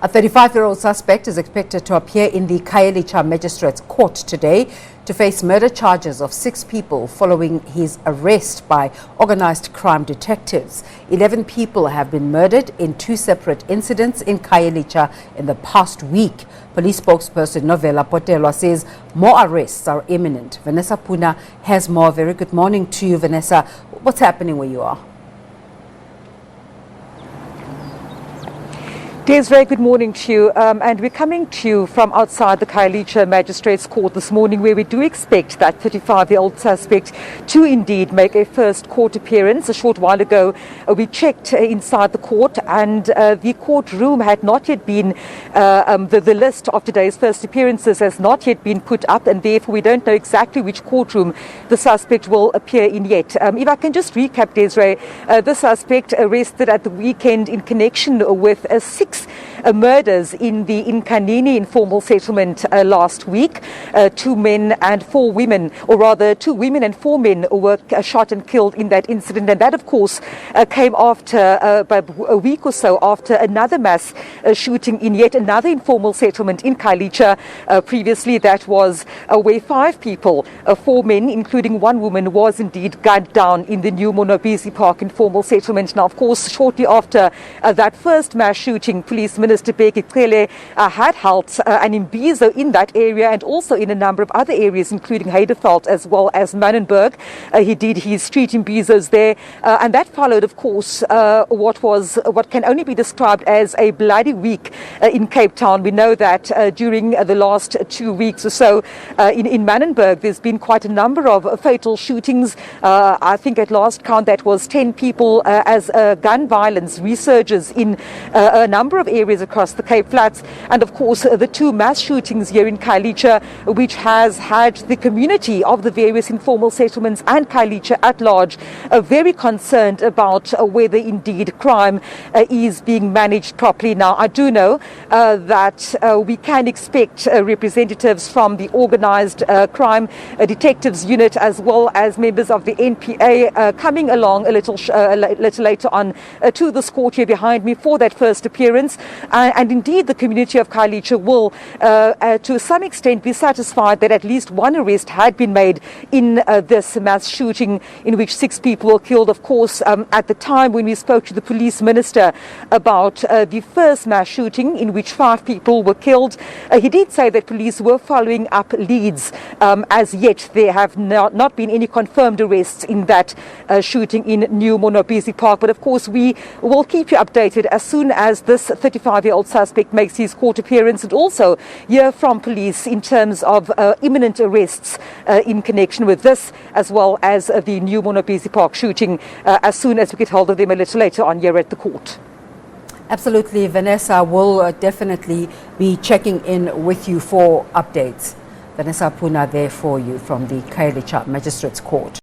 A 35-year-old suspect is expected to appear in the Khayelitsha Magistrate's court today to face murder charges of 6 people following his arrest by Organised Crime detectives. 11 people have been murdered in 2 separate incidents in Khayelitsha in the past week. Police spokesperson Novela Potelwa says more arrests are imminent. Vanessa Poonah has more. Very good morning to you, Vanessa. What's happening where you are? Desiree, good morning to you. And we're coming to you from outside the Khayelitsha Magistrate's Court this morning, where we do expect that 35-year-old suspect to indeed make a first court appearance. A short while ago, we checked inside the court, and the courtroom had not yet been, the list of today's first appearances has not yet been put up, and therefore we don't know exactly which courtroom the suspect will appear in yet. If I can just recap, Desiree, the suspect arrested at the weekend in connection with 6 murders in the Nkanini informal settlement last week. 2 men and 4 women, or rather 2 women and 4 men were shot and killed in that incident, and that of course came after a week or so after another mass shooting in yet another informal settlement in Khayelitsha. Previously that was where 5 people, 4 men including 1 woman, was indeed gunned down in the new Monobisi Park informal settlement. Now of course shortly after that first mass shooting, Police Minister Khayelitsha had held an imbizo in that area and also in a number of other areas, including Heidelberg as well as Mannenberg. He did his street imbizos there, and that followed, of course, what can only be described as a bloody week in Cape Town. We know that during the last 2 weeks or so in Mannenberg, there's been quite a number of fatal shootings. I think at last count that was 10 people as gun violence resurges in a number of areas across the Cape Flats, and of course the 2 mass shootings here in Khayelitsha, which has had the community of the various informal settlements and Khayelitsha at large very concerned about whether indeed crime is being managed properly. Now I do know that we can expect representatives from the Organised Crime Detectives Unit as well as members of the NPA coming along a little later on to this court here behind me for that first appearance. And indeed the community of Khayelitsha will to some extent be satisfied that at least 1 arrest had been made in this mass shooting in which 6 people were killed. Of course, at the time when we spoke to the police minister about the first mass shooting in which 5 people were killed, he did say that police were following up leads. As yet there have not been any confirmed arrests in that shooting in New Monobisi Park, but of course we will keep you updated as soon as this 35-year-old suspect makes his court appearance, and also hear from police in terms of imminent arrests in connection with this, as well as the new Monobisi Park shooting, as soon as we get hold of them a little later on here at the court. Absolutely, Vanessa. Will definitely be checking in with you for updates. Vanessa Poonah there for you from the Khayelitsha Magistrate's Court.